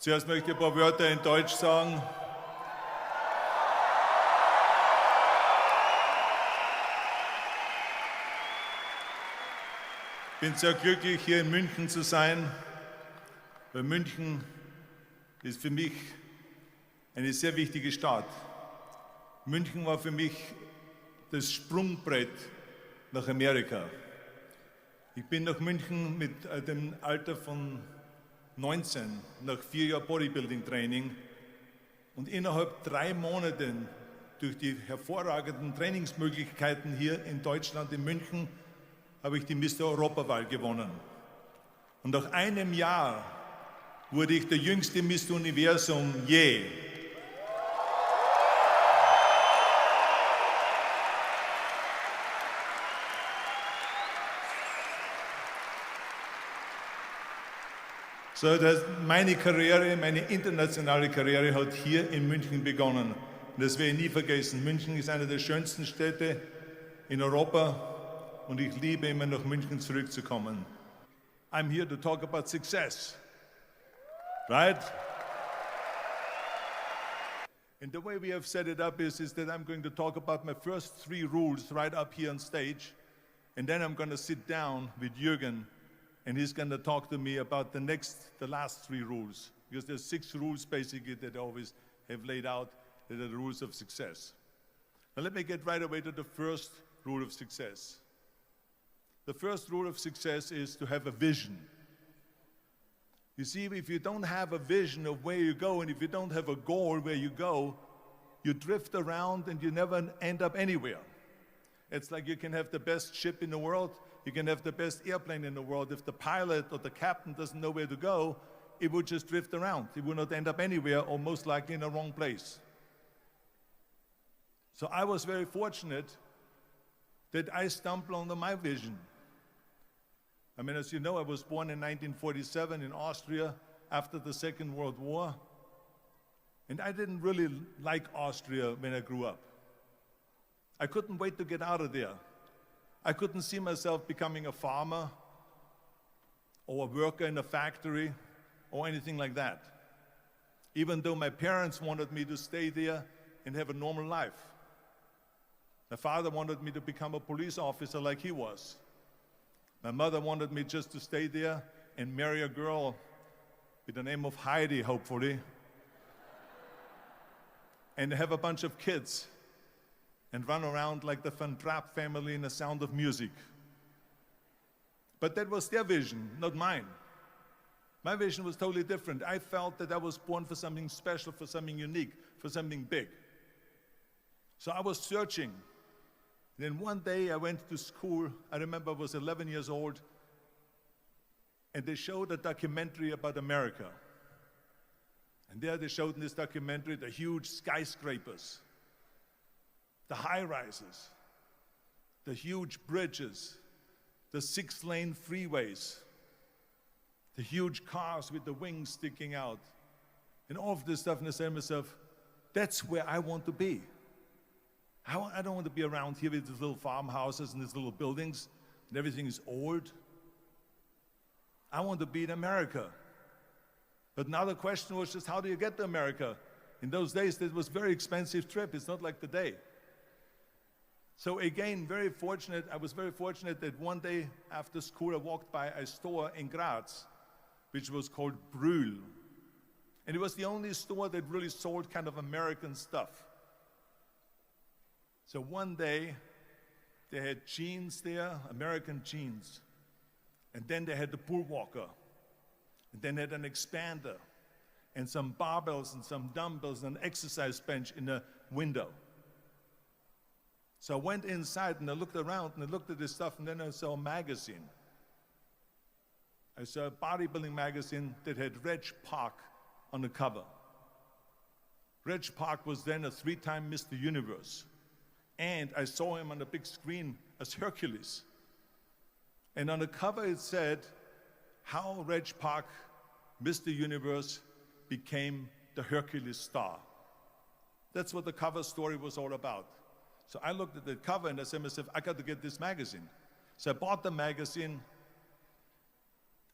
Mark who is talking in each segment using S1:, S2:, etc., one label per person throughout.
S1: Zuerst möchte ich ein paar Wörter in Deutsch sagen. Ich bin sehr glücklich, hier in München zu sein, weil München ist für mich eine sehr wichtige Stadt. München war für mich das Sprungbrett nach Amerika. Ich bin nach München mit dem Alter von 19, nach 4 Jahren Bodybuilding-Training und innerhalb 3 Monaten durch die hervorragenden Trainingsmöglichkeiten hier in Deutschland, in München, habe ich die Mr. Europawahl gewonnen. Und nach einem Jahr wurde ich der jüngste Mr. Universum je. So, meine Karriere, meine internationale Karriere hat hier in München begonnen. Und das werde ich nie vergessen. München ist eine der schönsten Städte in Europa und ich liebe immer nach München zurückzukommen. I'm here to talk about success, right? And the way we have set it up is that I'm going to talk about my first 3 rules right up here on stage, and then I'm going to sit down with Jürgen, and he's going to talk to me about the last 3 rules, because there's 6 rules basically that I always have laid out that are the rules of success. Now let me get right away to the first rule of success. The first rule of success is to have a vision. You see, if you don't have a vision of where you go, and if you don't have a goal where you go, you drift around and you never end up anywhere. It's like you can have the best ship in the world, you can have the best airplane in the world. If the pilot or the captain doesn't know where to go, it would just drift around. It would not end up anywhere, or most likely in the wrong place. So I was very fortunate that I stumbled onto my vision. I mean, as you know, I was born in 1947 in Austria after the Second World War. And I didn't really like Austria when I grew up. I couldn't wait to get out of there. I couldn't see myself becoming a farmer or a worker in a factory or anything like that, even though my parents wanted me to stay there and have a normal life. My father wanted me to become a police officer like he was. My mother wanted me just to stay there and marry a girl with the name of Heidi, hopefully, and have a bunch of kids and run around like the Van Trapp family in The Sound of Music. But that was their vision, not mine. My vision was totally different. I felt that I was born for something special, for something unique, for something big. So I was searching. Then one day I went to school. I remember I was 11 years old, and they showed a documentary about America. And there they showed in this documentary the huge skyscrapers, the high-rises, the huge bridges, the 6-lane freeways, the huge cars with the wings sticking out, and all of this stuff. And I said to myself, that's where I want to be. I don't want to be around here with these little farmhouses and these little buildings, and everything is old. I want to be in America. But now the question was just, how do you get to America? In those days, it was a very expensive trip. It's not like today. So again, I was very fortunate that one day after school, I walked by a store in Graz, which was called Brühl. And it was the only store that really sold kind of American stuff. So one day, they had jeans there, American jeans. And then they had the bull walker. And then they had an expander, and some barbells and some dumbbells and an exercise bench in the window. So I went inside and I looked around and I looked at this stuff, and then I saw a magazine. I saw a bodybuilding magazine that had Reg Park on the cover. Reg Park was then a 3-time Mr. Universe. And I saw him on the big screen as Hercules. And on the cover it said, how Reg Park, Mr. Universe, became the Hercules star. That's what the cover story was all about. So I looked at the cover and I said to myself, I got to get this magazine. So I bought the magazine,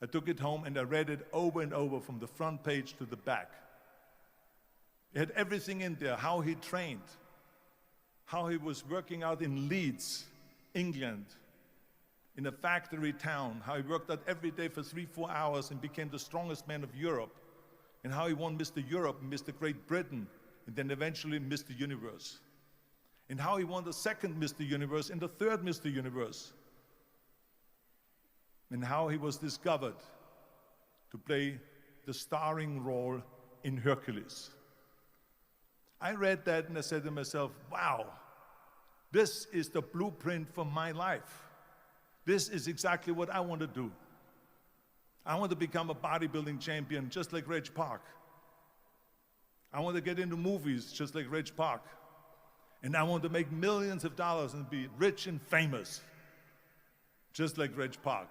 S1: I took it home and I read it over and over from the front page to the back. It had everything in there, how he trained, how he was working out in Leeds, England, in a factory town, how he worked out every day for 3-4 hours and became the strongest man of Europe, and how he won Mr. Europe, Mr. Great Britain, and then eventually Mr. Universe. And how he won the second Mr. Universe and the third Mr. Universe. And how he was discovered to play the starring role in Hercules. I read that and I said to myself, wow, this is the blueprint for my life. This is exactly what I want to do. I want to become a bodybuilding champion just like Reg Park. I want to get into movies just like Reg Park. And I want to make millions of dollars and be rich and famous just like Reg Park.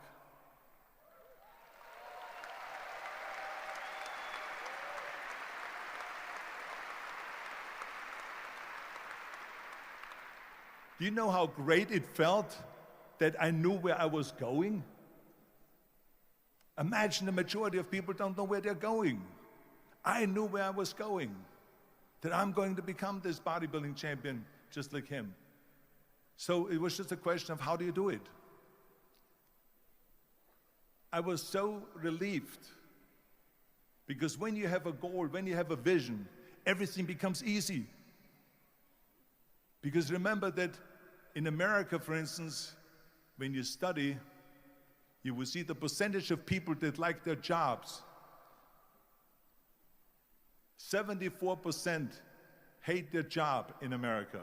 S1: Do you know how great it felt that I knew where I was going? Imagine the majority of people don't know where they're going. I knew where I was going, that I'm going to become this bodybuilding champion just like him. So it was just a question of how do you do it? I was so relieved because when you have a goal, when you have a vision, everything becomes easy. Because remember that in America, for instance, when you study, you will see the percentage of people that like their jobs. 74% hate their job in America.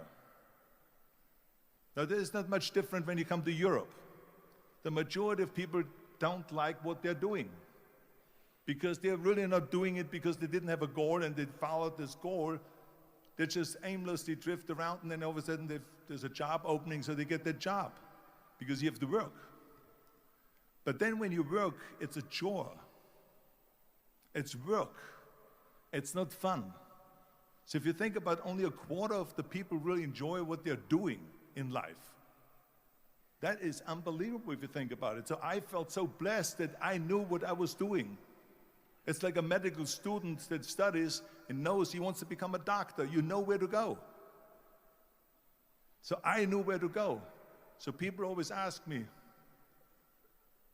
S1: Now, there's not much different when you come to Europe. The majority of people don't like what they're doing because they're really not doing it because they didn't have a goal and they followed this goal. They just aimlessly drift around, and then all of a sudden there's a job opening, so they get that job because you have to work. But then when you work, it's a chore. It's work. It's not fun. So if you think about only a quarter of the people really enjoy what they're doing in life, that is unbelievable if you think about it. So I felt so blessed that I knew what I was doing. It's like a medical student that studies and knows he wants to become a doctor. You know where to go. So I knew where to go. So people always ask me,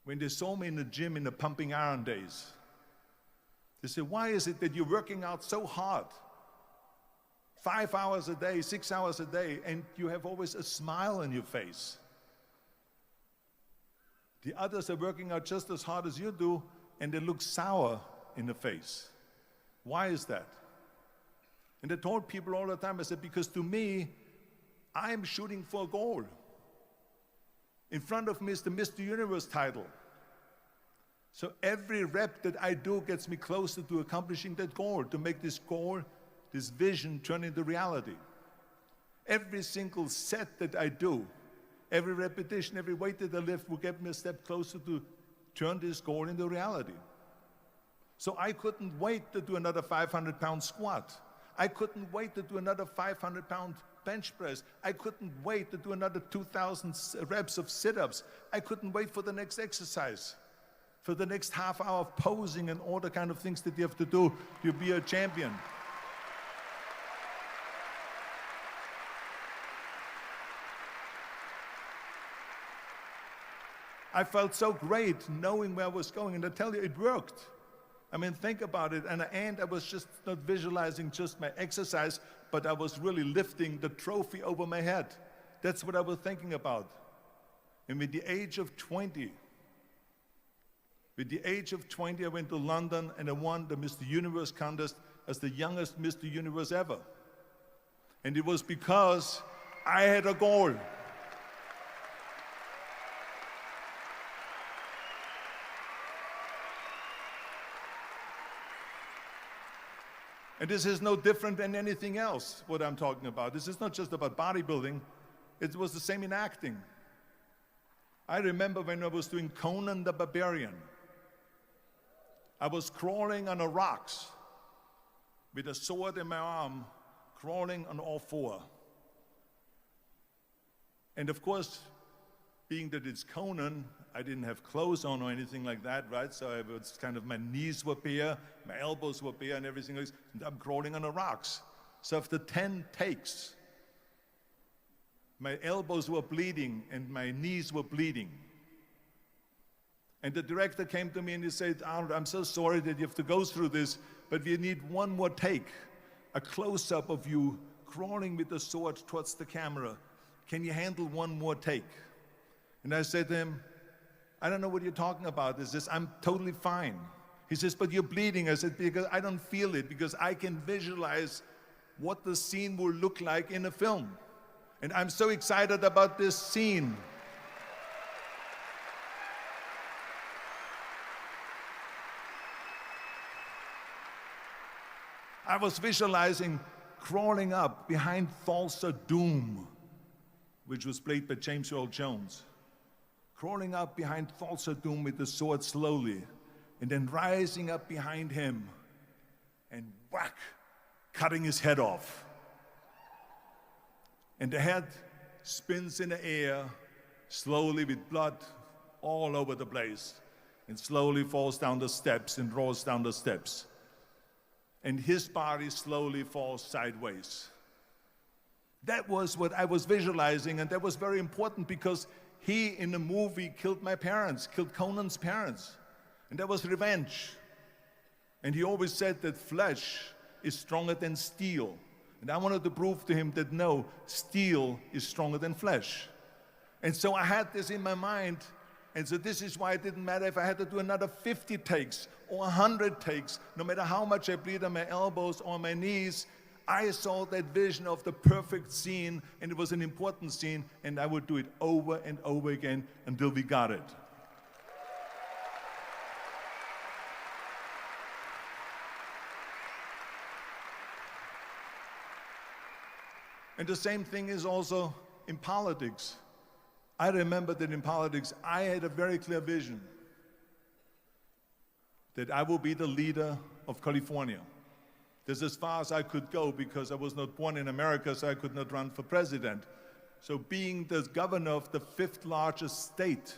S1: when they saw me in the gym in the pumping iron days, they say, why is it that you're working out so hard? 5 hours a day, 6 hours a day, and you have always a smile on your face. The others are working out just as hard as you do, and they look sour in the face. Why is that? And I told people all the time, I said, because to me, I'm shooting for a goal. In front of me is the Mr. Universe title. So every rep that I do gets me closer to accomplishing that goal, to make this goal, this vision turn into reality. Every single set that I do, every repetition, every weight that I lift will get me a step closer to turn this goal into reality. So I couldn't wait to do another 500-pound squat. I couldn't wait to do another 500-pound bench press. I couldn't wait to do another 2,000 reps of sit-ups. I couldn't wait for the next exercise, for the next half hour of posing and all the kind of things that you have to do to be a champion. I felt so great knowing where I was going, and I tell you, it worked. I mean, think about it. And I was just not visualizing just my exercise, but I was really lifting the trophy over my head. That's what I was thinking about. And with the age of 20, I went to London and I won the Mr. Universe contest as the youngest Mr. Universe ever. And it was because I had a goal. And this is no different than anything else, what I'm talking about. This is not just about bodybuilding. It was the same in acting. I remember when I was doing Conan the Barbarian. I was crawling on the rocks with a sword in my arm, crawling on all four. And of course, being that it's Conan, I didn't have clothes on or anything like that, right? So I was kind of, my knees were bare, my elbows were bare and everything else. And I'm crawling on the rocks. So after 10 takes, my elbows were bleeding and my knees were bleeding. And the director came to me and he said, Arnold, I'm so sorry that you have to go through this, but we need one more take, a close-up of you crawling with the sword towards the camera. Can you handle one more take? And I said to him, I don't know what you're talking about. He says, I'm totally fine. He says, but you're bleeding. I said, because I don't feel it, because I can visualize what the scene will look like in a film. And I'm so excited about this scene. I was visualizing crawling up behind Thulsa Doom, which was played by James Earl Jones. Crawling up behind Thulsa Doom with the sword slowly, and then rising up behind him and whack, cutting his head off. And the head spins in the air, slowly with blood all over the place, and slowly falls down the steps and rolls down the steps. And his body slowly falls sideways. That was what I was visualizing, and that was very important because he, in the movie, killed my parents, killed Conan's parents. And that was revenge. And he always said that flesh is stronger than steel. And I wanted to prove to him that no, steel is stronger than flesh. And so I had this in my mind. And so this is why it didn't matter if I had to do another 50 takes or 100 takes, no matter how much I bleed on my elbows or my knees. I saw that vision of the perfect scene, and it was an important scene, and I would do it over and over again until we got it. And the same thing is also in politics. I remember that in politics, I had a very clear vision that I will be the leader of California. That's as far as I could go because I was not born in America, so I could not run for president. So being the governor of the fifth largest state,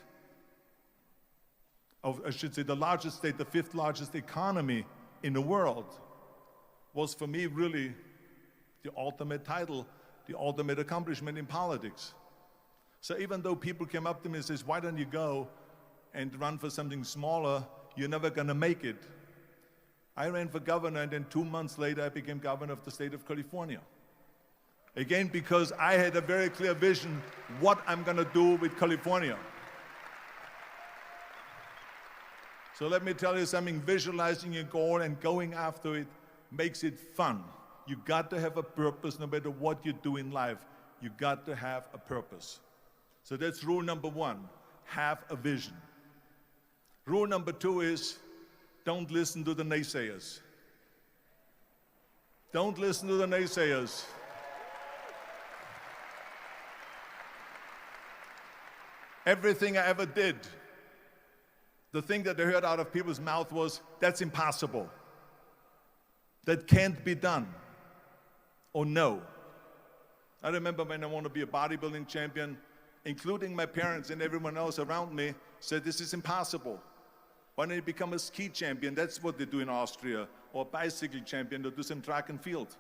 S1: I should say the largest state, the fifth largest economy in the world, was for me really the ultimate title, the ultimate accomplishment in politics. So even though people came up to me and says, why don't you go and run for something smaller, you're never gonna make it. I ran for governor, and then 2 months later, I became governor of the state of California. Again, because I had a very clear vision what I'm going to do with California. So let me tell you something, visualizing your goal and going after it makes it fun. You got to have a purpose no matter what you do in life. You got to have a purpose. So that's rule number one, have a vision. Rule number two is, don't listen to the naysayers. Don't listen to the naysayers. Everything I ever did, the thing that I heard out of people's mouth was, that's impossible. That can't be done. Or no. I remember when I wanted to be a bodybuilding champion, including my parents and everyone else around me, said this is impossible. Why don't you become a ski champion? That's what they do in Austria. Or a bicycle champion, or do some track and field.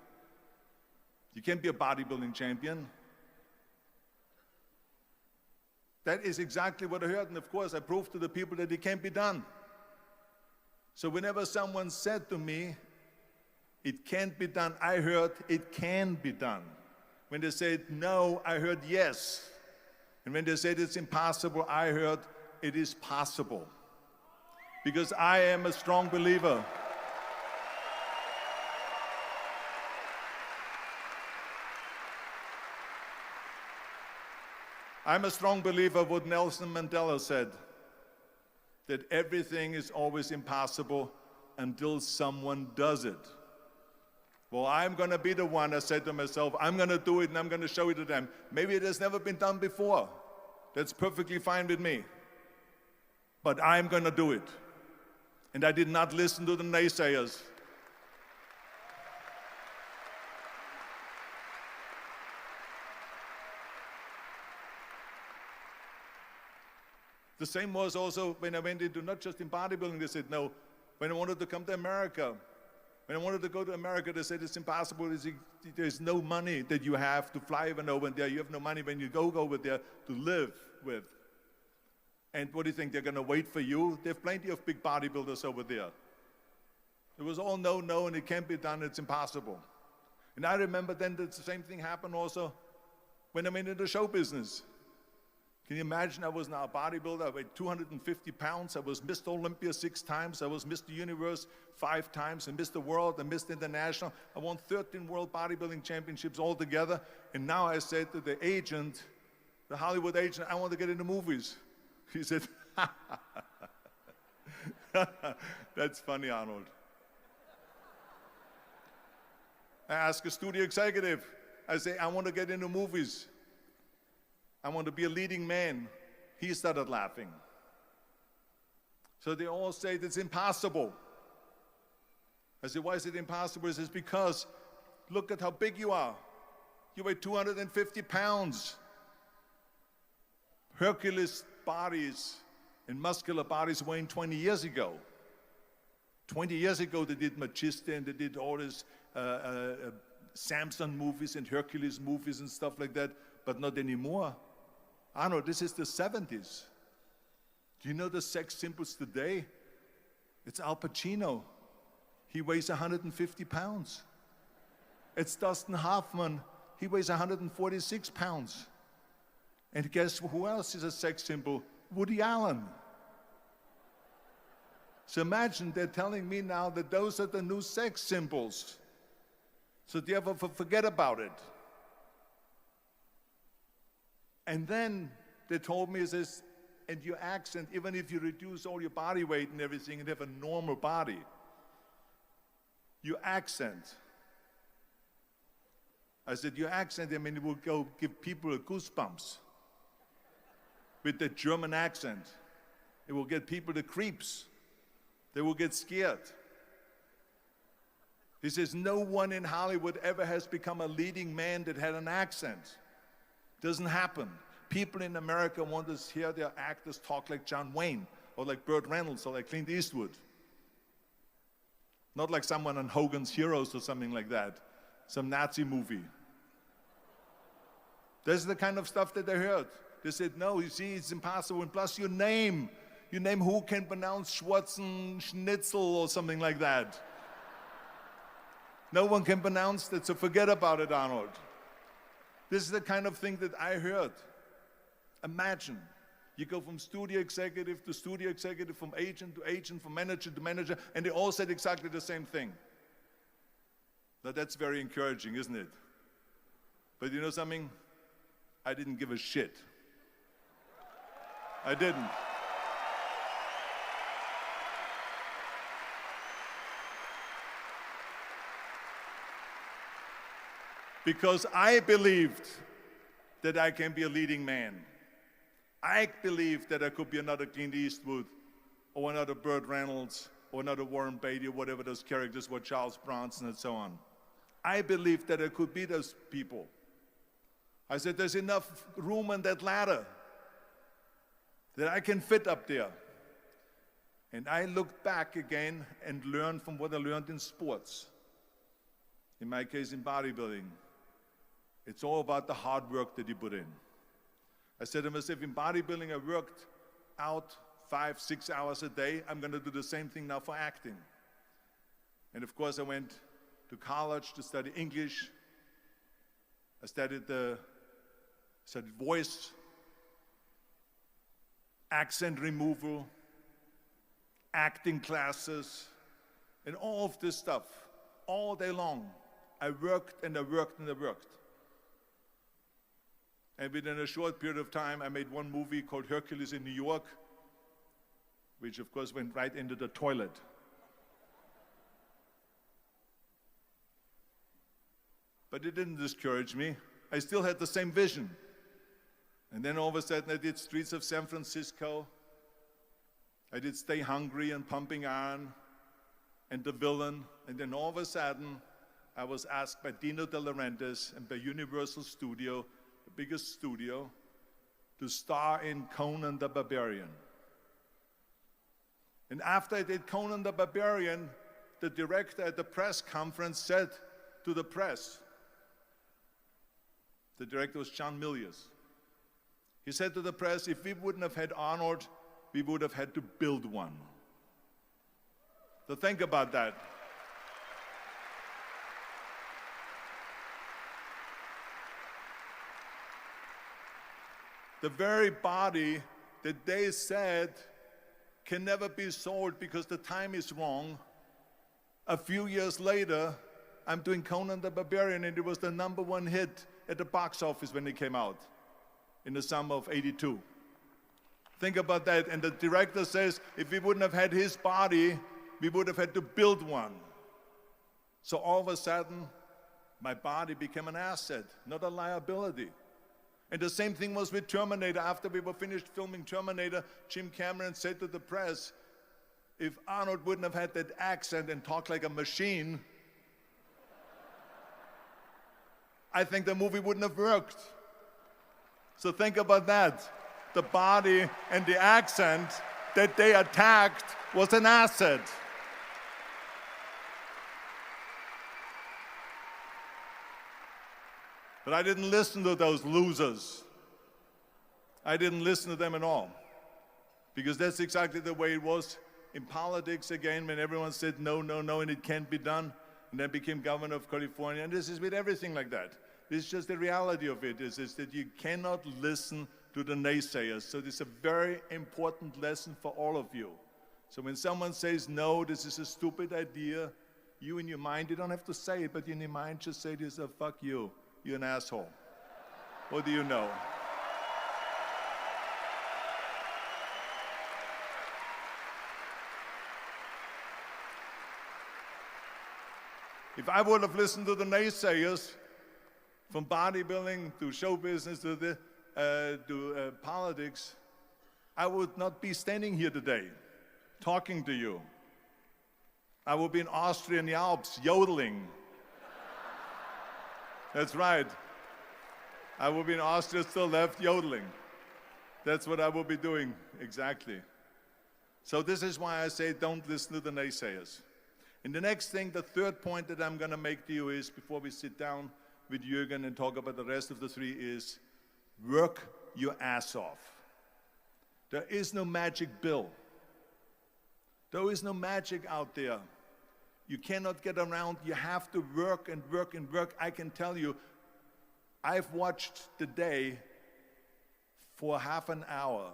S1: You can't be a bodybuilding champion. That is exactly what I heard, and of course I proved to the people that it can't be done. So whenever someone said to me, it can't be done, I heard it can be done. When they said no, I heard yes. And when they said it's impossible, I heard it is possible. Because I am a strong believer. I'm a strong believer of what Nelson Mandela said, that everything is always impossible until someone does it. Well, I'm going to be the one, I said to myself, I'm going to do it and I'm going to show it to them. Maybe it has never been done before. That's perfectly fine with me. But I'm going to do it. And I did not listen to the naysayers. The same was also when I went into, not just in bodybuilding, they said no. When I wanted to come to America, when I wanted to go to America, they said it's impossible. There's no money that you have to fly even over there. You have no money when you go over there to live with. And what do you think, they're going to wait for you? They have plenty of big bodybuilders over there. It was all no, and it can't be done, it's impossible. And I remember then that the same thing happened also when I went into the show business. Can you imagine? I was now a bodybuilder. I weighed 250 pounds. I was Mr. Olympia 6 times. I was Mr. Universe 5 times, and Mr. World and Mr. International. I won 13 World Bodybuilding Championships altogether. And now I said to the agent, the Hollywood agent, I want to get into movies. He said, that's funny, Arnold. I asked a studio executive, I say, I want to get into movies. I want to be a leading man. He started laughing. So they all say it's impossible. I said, why is it impossible? He says, because look at how big you are. You weigh 250 pounds. Hercules bodies and muscular bodies weighing 20 years ago. 20 years ago, they did Machista and they did all these Samson movies and Hercules movies and stuff like that, but not anymore. Arnold, this is the 70s. Do you know the sex symbols today? It's Al Pacino. He weighs 150 pounds. It's Dustin Hoffman. He weighs 146 pounds. And guess who else is a sex symbol? Woody Allen. So imagine they're telling me now that those are the new sex symbols. So do you ever forget about it? And then they told me, this, and your accent, even if you reduce all your body weight and everything and have a normal body, your accent. I said, your accent, I mean, it will go give people goosebumps. With the German accent, it will get people the creeps. They will get scared. He says, no one in Hollywood ever has become a leading man that had an accent. Doesn't happen. People in America want to hear their actors talk like John Wayne, or like Burt Reynolds, or like Clint Eastwood. Not like someone on Hogan's Heroes or something like that, some Nazi movie. This is the kind of stuff that they heard. They said, no, you see, it's impossible. And plus your name who can pronounce Schwarzenegger or something like that. No one can pronounce that, so forget about it, Arnold. This is the kind of thing that I heard. Imagine, you go from studio executive to studio executive, from agent to agent, from manager to manager, and they all said exactly the same thing. Now that's very encouraging, isn't it? But you know something? I didn't give a shit. I didn't. Because I believed that I can be a leading man. I believed that I could be another Clint Eastwood, or another Burt Reynolds, or another Warren Beatty, or whatever those characters were, Charles Bronson, and so on. I believed that I could be those people. I said, there's enough room on that ladder that I can fit up there. And I looked back again and learned from what I learned in sports. In my case, in bodybuilding. It's all about the hard work that you put in. I said to myself, in bodybuilding, I worked out 5-6 hours a day. I'm going to do the same thing now for acting. And of course, I went to college to study English. I studied voice, accent removal, acting classes, and all of this stuff, all day long. I worked and I worked and I worked. And within a short period of time, I made one movie called Hercules in New York, which of course went right into the toilet. But it didn't discourage me. I still had the same vision. And then all of a sudden I did Streets of San Francisco. I did Stay Hungry and Pumping Iron and The Villain. And then all of a sudden I was asked by Dino De Laurentiis and by Universal Studio, the biggest studio, to star in Conan the Barbarian. And after I did Conan the Barbarian, the director at the press conference said to the press, the director was John Milius. He said to the press, if we wouldn't have had Arnold, we would have had to build one. So think about that. The very body that they said can never be sold because the time is wrong. A few years later, I'm doing Conan the Barbarian, and it was the #1 hit at the box office when it came out in the summer of '82. Think about that. And the director says, if we wouldn't have had his body, we would have had to build one. So all of a sudden, my body became an asset, not a liability. And the same thing was with Terminator. After we were finished filming Terminator, Jim Cameron said to the press, if Arnold wouldn't have had that accent and talked like a machine, I think the movie wouldn't have worked. So think about that. The body and the accent that they attacked was an asset. But I didn't listen to those losers. I didn't listen to them at all. Because that's exactly the way it was in politics again, when everyone said no, no, no, and it can't be done, and then became governor of California. And this is with everything like that. This is just the reality of it, is that you cannot listen to the naysayers. So this is a very important lesson for all of you. So when someone says, no, this is a stupid idea, you in your mind, you don't have to say it, but in your mind just say to yourself, fuck you. You're an asshole. What do you know? If I would have listened to the naysayers, from bodybuilding to show business to politics, I would not be standing here today talking to you. I would be in Austria in the Alps yodeling. That's right. I will be in Austria, still left, yodeling. That's what I will be doing, exactly. So this is why I say don't listen to the naysayers. And the next thing, the third point that I'm going to make to you is, before we sit down with Jürgen and talk about the rest of the three, is work your ass off. There is no magic pill. There is no magic out there. You cannot get around. You have to work and work and work. I can tell you, I've watched the day for half an hour,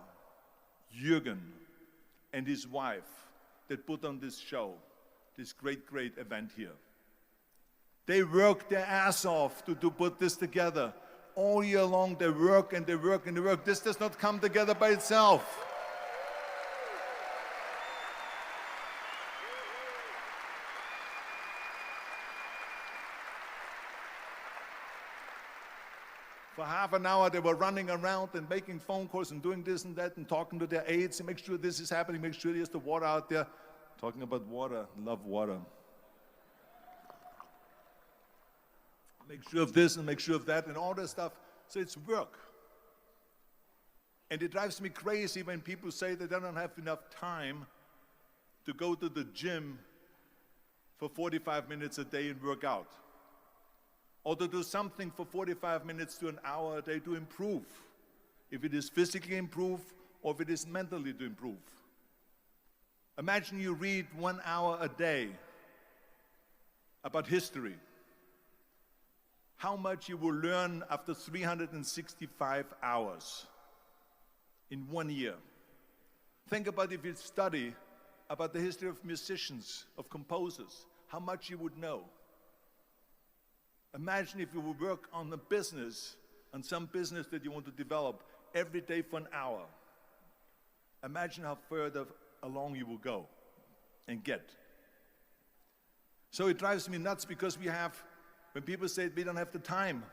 S1: Jürgen and his wife that put on this show, this great, great event here. They work their ass off to put this together. All year long, they work and they work and they work. This does not come together by itself. For half an hour, they were running around and making phone calls and doing this and that and talking to their aides and make sure this is happening, make sure there's the water out there. Talking about water, love water. Make sure of this and make sure of that and all that stuff. So it's work. And it drives me crazy when people say that they don't have enough time to go to the gym for 45 minutes a day and work out. Or to do something for 45 minutes to an hour a day to improve. If it is physically improve or if it is mentally to improve. Imagine you read 1 hour a day about history. How much you will learn after 365 hours in 1 year. Think about if you study about the history of musicians, of composers, how much you would know. Imagine if you would work on a business, on some business that you want to develop every day for an hour. Imagine how further along you will go and get. So it drives me nuts because we have, when people say we don't have the time,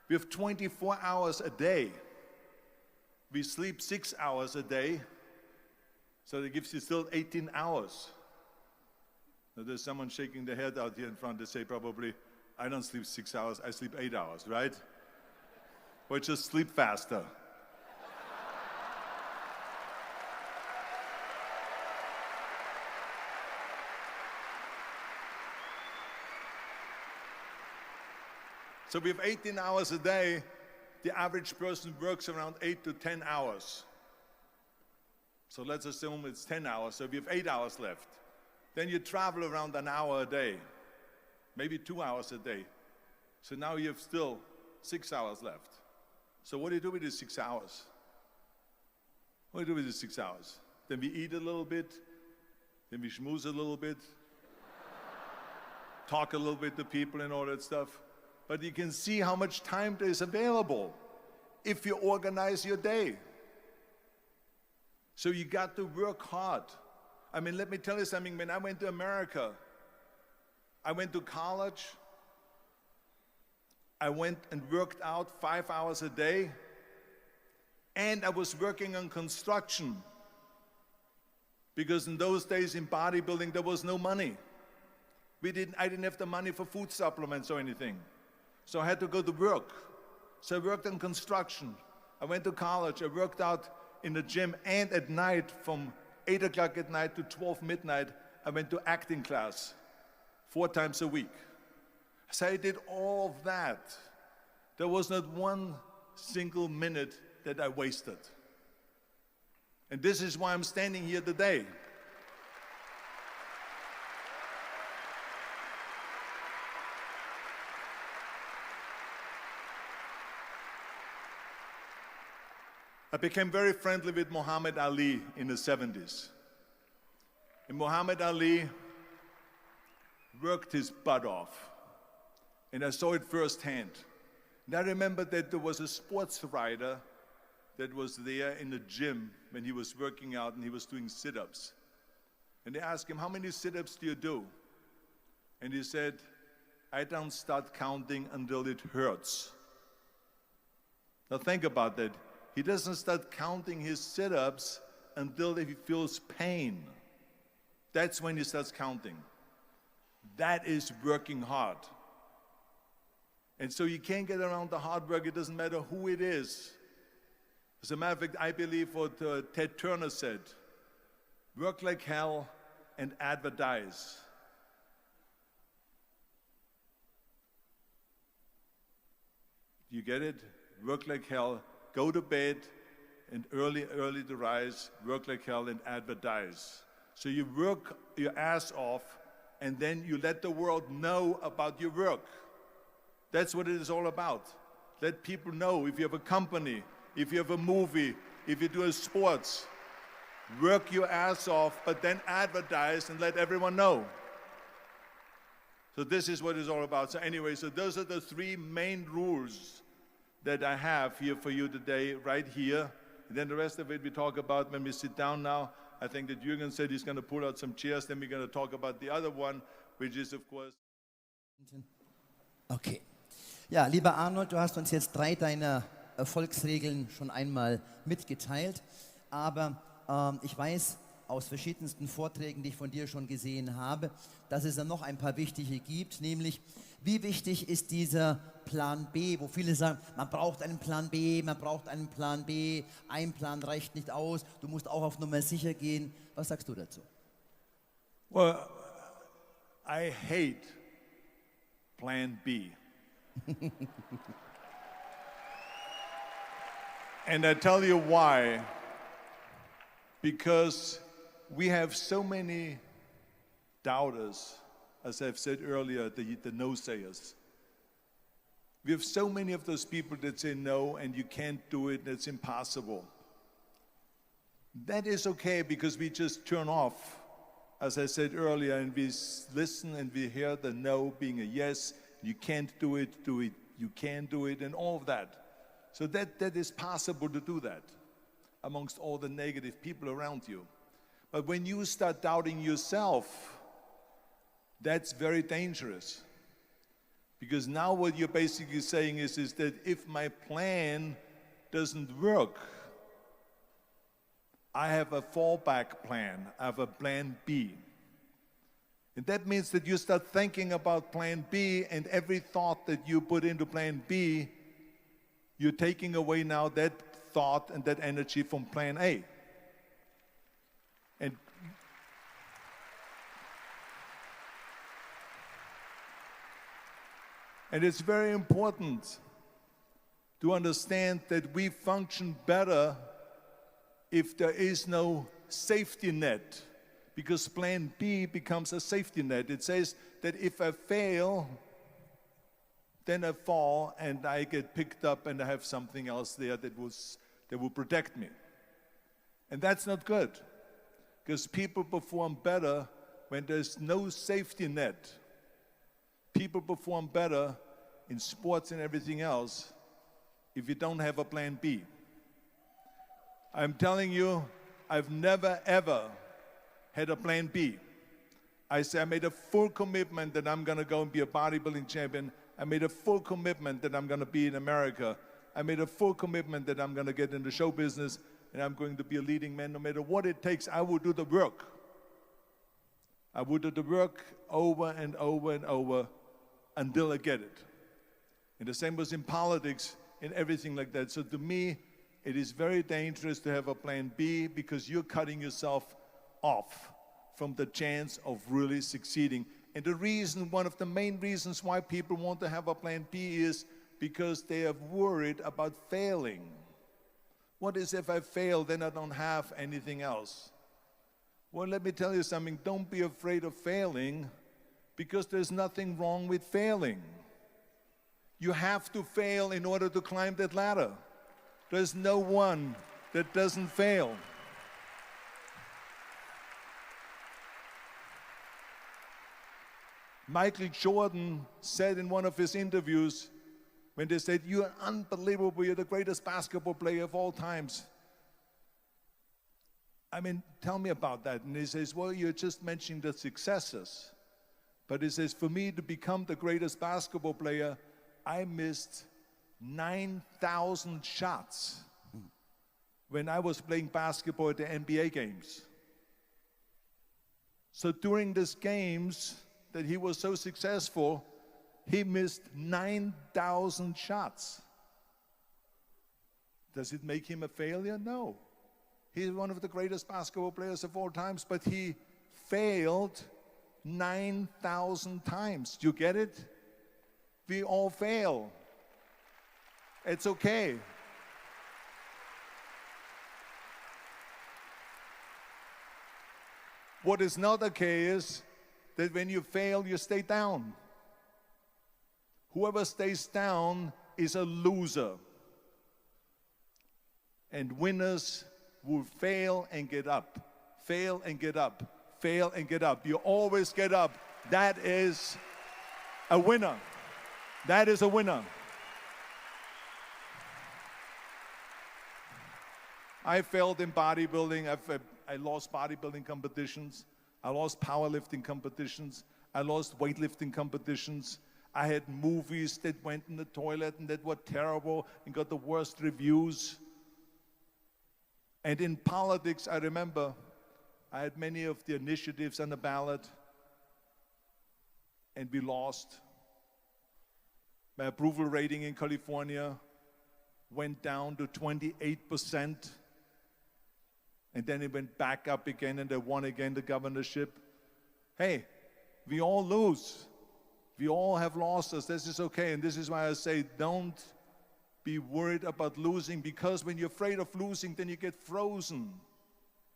S1: we have 24 hours a day. We sleep 6 hours a day, so that gives you still 18 hours. Now there's someone shaking their head out here in front. They say probably, I don't sleep 6 hours, I sleep 8 hours, right? Or just sleep faster. So we have 18 hours a day. The average person works around 8 to 10 hours. So let's assume it's 10 hours, so we have 8 hours left. Then you travel around an hour a day, maybe 2 hours a day. So now you have still 6 hours left. So what do you do with these 6 hours? What do you do with these 6 hours? Then we eat a little bit, then we schmooze a little bit, talk a little bit to people and all that stuff. But you can see how much time there is available if you organize your day. So you got to work hard. I mean, let me tell you something. When I went to America, I went to college. I went and worked out 5 hours a day. And I was working on construction. Because in those days in bodybuilding, there was no money. I didn't have the money for food supplements or anything. So I had to go to work. So I worked on construction. I went to college. I worked out in the gym, and at night, from 8 o'clock at night to 12 midnight, I went to acting class 4 times a week. So I did all of that. There was not one single minute that I wasted. And this is why I'm standing here today. I became very friendly with Muhammad Ali in the 70s. And Muhammad Ali worked his butt off. And I saw it firsthand. And I remember that there was a sports writer that was there in the gym when he was working out and he was doing sit-ups. And they asked him, how many sit-ups do you do? And he said, I don't start counting until it hurts. Now think about that. He doesn't start counting his sit-ups until he feels pain. That's when he starts counting. That is working hard. And so you can't get around the hard work. It doesn't matter who it is. As a matter of fact, I believe what Ted Turner said, work like hell and advertise. You get it? Work like hell. Go to bed and early to rise, work like hell and advertise. So you work your ass off and then you let the world know about your work. That's what it is all about. Let people know if you have a company, if you have a movie, if you do a sports, work your ass off, but then advertise and let everyone know. So this is what it's all about. So anyway, so those are the 3 main rules that I have here for you today, right here. And then the rest of it we talk about when we sit down now. I think that Jürgen said he's going to pull out some chairs. Then we're going to talk about the other one, which is, of course...
S2: Okay. Ja, lieber Arnold, du hast uns jetzt 3 deiner Erfolgsregeln schon einmal mitgeteilt. Aber ich weiß aus verschiedensten Vorträgen, die ich von dir schon gesehen habe, dass es dann noch ein paar wichtige gibt, nämlich wie wichtig ist dieser Plan B, wo viele sagen, man braucht einen Plan B, man braucht einen Plan B, ein Plan reicht nicht aus, du musst auch auf Nummer sicher gehen. Was sagst du dazu?
S1: Well, I hate Plan B. And I tell you why. Because we have so many doubters, as I've said earlier, the no-sayers. We have so many of those people that say no, and you can't do it, it's impossible. That is okay, because we just turn off, as I said earlier, and we listen and we hear the no being a yes. You can't do it, you can do it, and all of that. So that is possible to do that amongst all the negative people around you. But when you start doubting yourself, that's very dangerous. Because now what you're basically saying is that if my plan doesn't work, I have a fallback plan, I have a plan B. And that means that you start thinking about plan B, and every thought that you put into plan B, you're taking away now that thought and that energy from plan A. And And it's very important to understand that we function better if there is no safety net, because plan B becomes a safety net. It says that if I fail, then I fall and I get picked up and I have something else there that will protect me. And that's not good, because people perform better when there's no safety net. People perform better in sports and everything else if you don't have a plan B. I'm telling you, I've never ever had a plan B. I made a full commitment that I'm gonna go and be a bodybuilding champion. I made a full commitment that I'm gonna be in America. I made a full commitment that I'm gonna get in the show business and I'm going to be a leading man. No matter what it takes, I will do the work. I will do the work over and over and over until I get it. And the same was in politics and everything like that. So to me, it is very dangerous to have a plan B, because you're cutting yourself off from the chance of really succeeding. And the reason, one of the main reasons why people want to have a plan B is because they are worried about failing. What is if I fail, then I don't have anything else? Well, let me tell you something. Don't be afraid of failing, because there's nothing wrong with failing. You have to fail in order to climb that ladder. There's no one that doesn't fail. Michael Jordan said in one of his interviews, when they said, "You're unbelievable, you're the greatest basketball player of all times." I mean, tell me about that. And he says, "Well, you're just mentioning the successes." But he says, "For me to become the greatest basketball player, I missed 9,000 shots when I was playing basketball at the NBA games." So during these games that he was so successful, he missed 9,000 shots. Does it make him a failure? No. He's one of the greatest basketball players of all times, but he failed 9,000 times. Do you get it? We all fail. It's okay. What is not okay is that when you fail, you stay down. Whoever stays down is a loser. And winners will fail and get up, fail and get up, fail and get up. You always get up. That is a winner. That is a winner. I failed in bodybuilding. I lost bodybuilding competitions. I lost powerlifting competitions. I lost weightlifting competitions. I had movies that went in the toilet and that were terrible and got the worst reviews. And in politics, I remember I had many of the initiatives on the ballot, and we lost. My approval rating in California went down to 28%, and then it went back up again, and I won again the governorship. Hey, we all lose. We all have losses. This is okay, and this is why I say don't be worried about losing, because when you're afraid of losing, then you get frozen.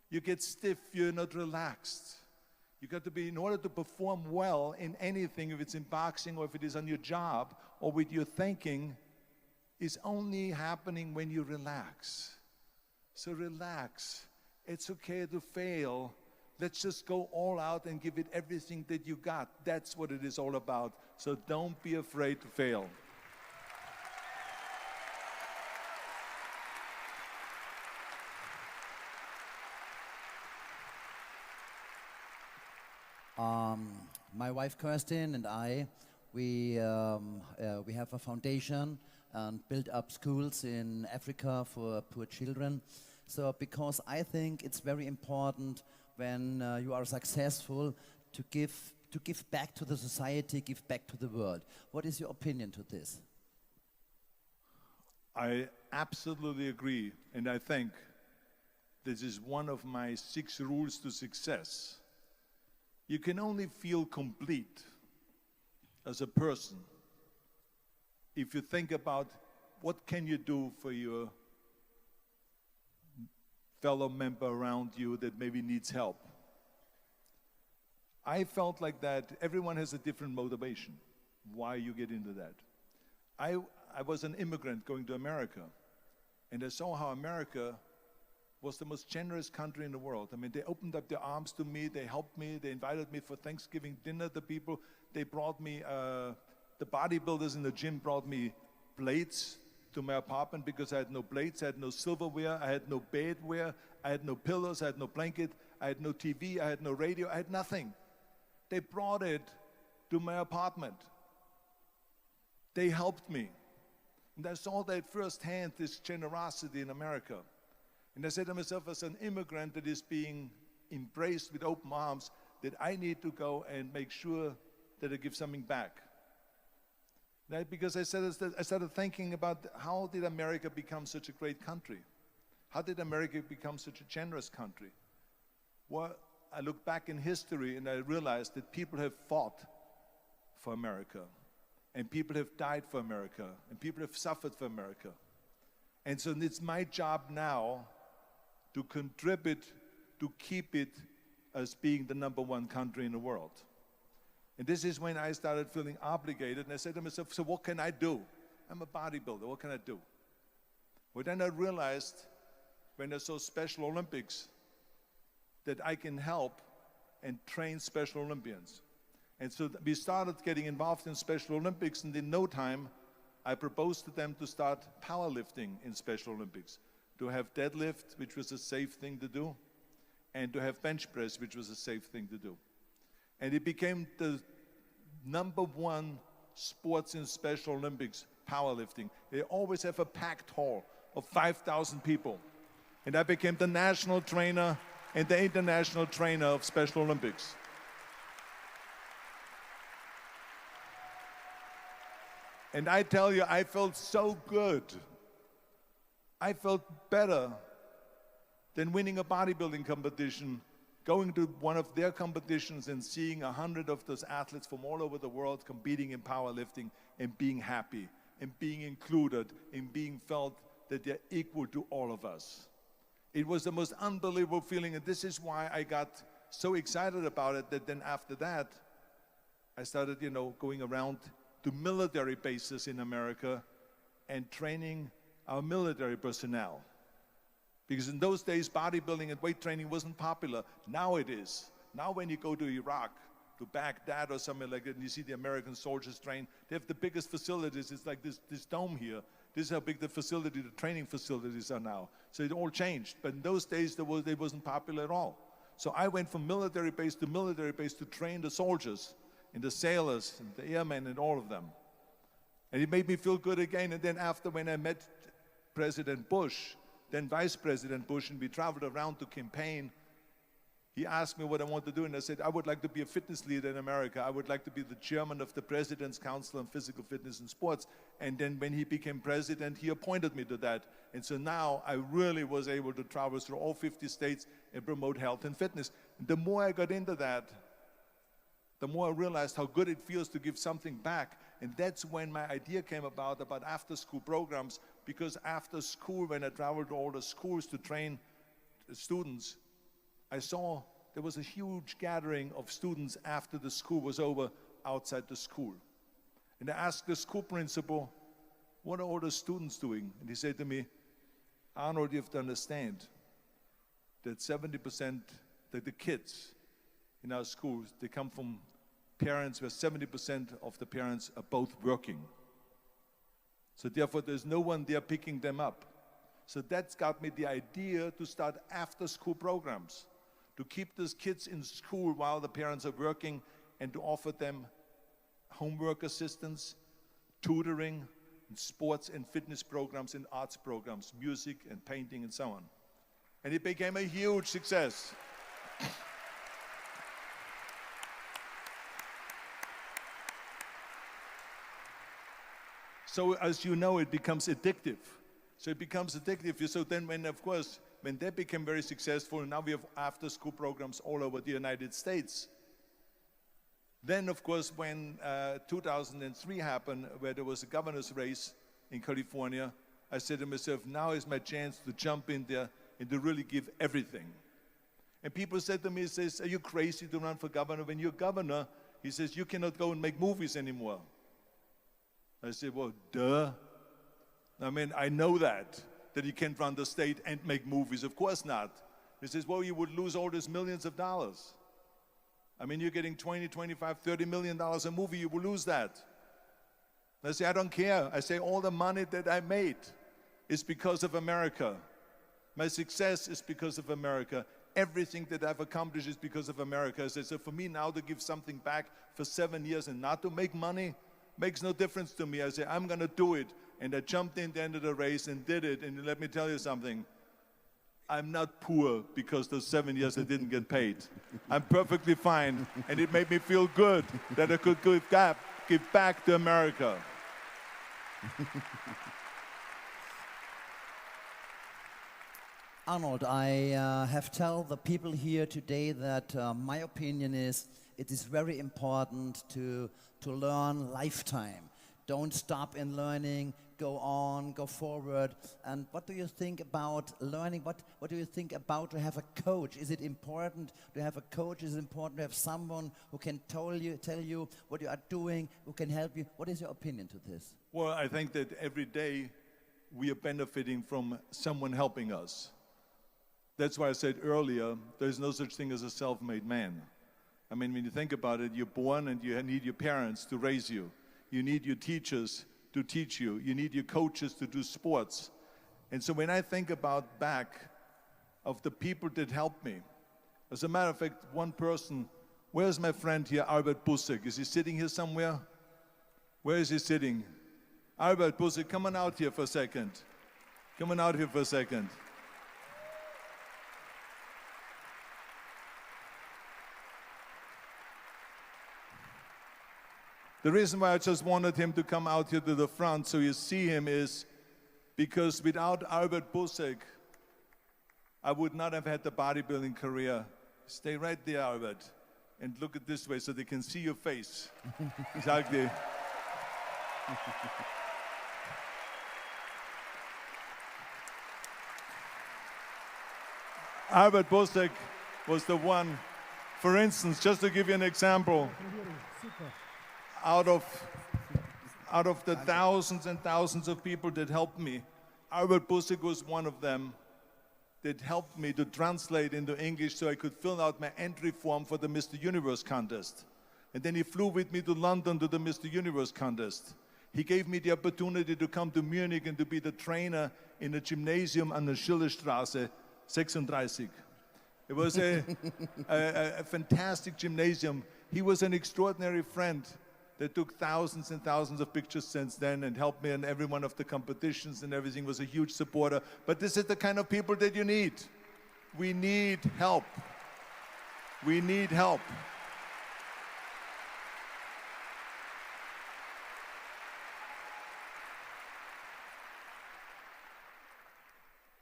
S1: You get stiff, you're not relaxed. You got to be, in order to perform well in anything, if it's in boxing or if it is on your job or with your thinking, is only happening when you relax. So relax. It's okay to fail. Let's just go all out and give it everything that you got. That's what it is all about. So don't be afraid to fail.
S2: My wife Kirsten and I, we have a foundation and build up schools in Africa for poor children. So because I think it's very important when you are successful to give back to the society, give back to the world. What is your opinion to this?
S1: I absolutely agree, and I think this is one of my 6 rules to success. You can only feel complete as a person if you think about what can you do for your fellow member around you that maybe needs help. I felt like that everyone has a different motivation, why you get into that. I was an immigrant going to America, and I saw how America was the most generous country in the world. I mean, they opened up their arms to me, they helped me, they invited me for Thanksgiving dinner, the people. They brought me, the bodybuilders in the gym brought me plates to my apartment because I had no plates, I had no silverware, I had no bedware, I had no pillows, I had no blanket, I had no TV, I had no radio, I had nothing. They brought it to my apartment. They helped me. And I saw that firsthand, this generosity in America. And I said to myself, as an immigrant that is being embraced with open arms, that I need to go and make sure that I give something back. Because I started thinking about how did America become such a great country? How did America become such a generous country? Well, I look back in history and I realized that people have fought for America, and people have died for America, and people have suffered for America. And so it's my job now to contribute to keep it as being the #1 country in the world. And this is when I started feeling obligated, and I said to myself, so what can I do? I'm a bodybuilder, what can I do? Well, then I realized when I saw Special Olympics that I can help and train Special Olympians. And so we started getting involved in Special Olympics, and in no time, I proposed to them to start powerlifting in Special Olympics, to have deadlift, which was a safe thing to do, and to have bench press, which was a safe thing to do. And it became the #1 sports in Special Olympics, powerlifting. They always have a packed hall of 5,000 people. And I became the national trainer and the international trainer of Special Olympics. And I tell you, I felt so good. I felt better than winning a bodybuilding competition, going to one of their competitions and seeing 100 of those athletes from all over the world competing in powerlifting and being happy and being included and being felt that they're equal to all of us. It was the most unbelievable feeling, and this is why I got so excited about it that then after that, I started, going around to military bases in America and training our military personnel. Because in those days, bodybuilding and weight training wasn't popular. Now it is. Now when you go to Iraq, to Baghdad or something like that, and you see the American soldiers train, they have the biggest facilities. It's like this dome here. This is how big the training facilities are now. So it all changed. But in those days, it wasn't popular at all. So I went from military base to train the soldiers and the sailors and the airmen and all of them. And it made me feel good again. And then after, when I met President Bush, then Vice President Bush, and we traveled around to campaign, he asked me what I want to do, and I said, I would like to be a fitness leader in America. I would like to be the chairman of the President's Council on Physical Fitness and Sports. And then when he became president, he appointed me to that. And so now I really was able to travel through all 50 states and promote health and fitness. And the more I got into that, the more I realized how good it feels to give something back. And that's when my idea came about after-school programs, because after school, when I traveled to all the schools to train students, I saw there was a huge gathering of students after the school was over outside the school. And I asked the school principal, what are all the students doing? And he said to me, Arnold, you have to understand that 70% of the kids in our schools, they come from parents where 70% of the parents are both working. So therefore, there's no one there picking them up. So that's got me the idea to start after-school programs, to keep those kids in school while the parents are working, and to offer them homework assistance, tutoring, and sports and fitness programs and arts programs, music and painting and so on. And it became a huge success. So as you know, it becomes addictive. So it becomes addictive. So then when they became very successful, now we have after-school programs all over the United States. Then, of course, when 2003 happened, where there was a governor's race in California, I said to myself, now is my chance to jump in there and to really give everything. And people said to me, he says, are you crazy to run for governor? When you're governor, he says, you cannot go and make movies anymore. I said, well, duh. I mean, I know that you can't run the state and make movies. Of course not. He says, well, you would lose all these millions of dollars. I mean, you're getting 20, 25, $30 million a movie, you will lose that. I say, I don't care. I say, all the money that I made is because of America. My success is because of America. Everything that I've accomplished is because of America. I say, so for me now to give something back for 7 years and not to make money makes no difference to me. I say, I'm going to do it. And I jumped in the end of the race and did it. And let me tell you something. I'm not poor because those 7 years I didn't get paid. I'm perfectly fine. And it made me feel good that I could give back to America.
S2: Arnold, I have told the people here today that my opinion is it is very important to learn lifetime. Don't stop in learning, go on, go forward. And what do you think about learning? What do you think about to have a coach? Is it important to have a coach? Is it important to have someone who can tell you what you are doing, who can help you? What is your opinion to this?
S1: Well, I think that every day we are benefiting from someone helping us. That's why I said earlier, there's no such thing as a self-made man. I mean, when you think about it, you're born and you need your parents to raise you. You need your teachers to teach you. You need your coaches to do sports. And so when I think about back of the people that helped me, as a matter of fact, one person, where's my friend here, Albert Bussek? Is he sitting here somewhere? Where is he sitting? Albert Bussek, come on out here for a second. Come on out here for a second. The reason why I just wanted him to come out here to the front so you see him is because without Albert Bussek, I would not have had the bodybuilding career. Stay right there, Albert, and look at this way so they can see your face. Exactly. Albert Bussek was the one, for instance, just to give you an example, out of the thousands and thousands of people that helped me, Albert Bussek was one of them that helped me to translate into English so I could fill out my entry form for the Mr. Universe contest. And then he flew with me to London to the Mr. Universe contest. He gave me the opportunity to come to Munich and to be the trainer in a gymnasium on the Schillerstraße 36. It was a fantastic gymnasium. He was an extraordinary friend that took thousands and thousands of pictures since then and helped me in every one of the competitions and everything, was a huge supporter. But this is the kind of people that you need. We need help. We need help.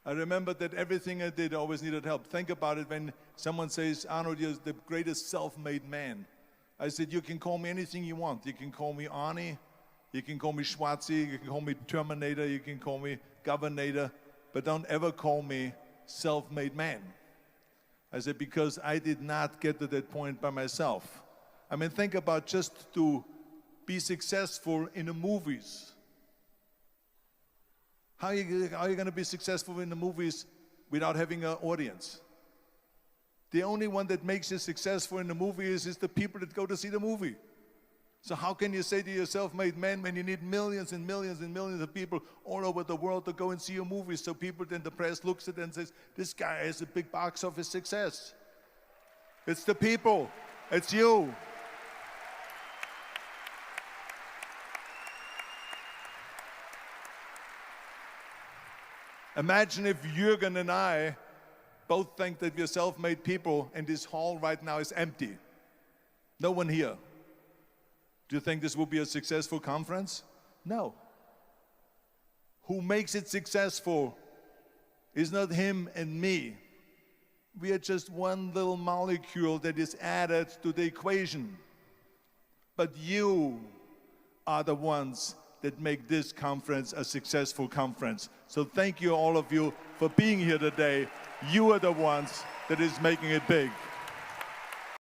S1: I remember that everything I did always needed help. Think about it when someone says, Arnold, you're the greatest self-made man. I said, you can call me anything you want. You can call me Arnie, you can call me Schwarzi, you can call me Terminator, you can call me Governator, but don't ever call me self-made man. I said, because I did not get to that point by myself. I mean, think about just to be successful in the movies. How are you going to be successful in the movies without having an audience? The only one that makes you successful in the movie is the people that go to see the movie. So how can you say to yourself, made man, when you need millions and millions and millions of people all over the world to go and see your movie, so people then the press looks at it and says, this guy has a big box office success. It's the people. It's you. Imagine if Jürgen and I both think that we're self-made people and this hall right now is empty. No one here. Do you think this will be a successful conference? No. Who makes it successful is not him and me. We are just one little molecule that is added to the equation. But you are the ones that make this conference a successful conference. So thank you, all of you, for being here today. You are the ones that is making it big.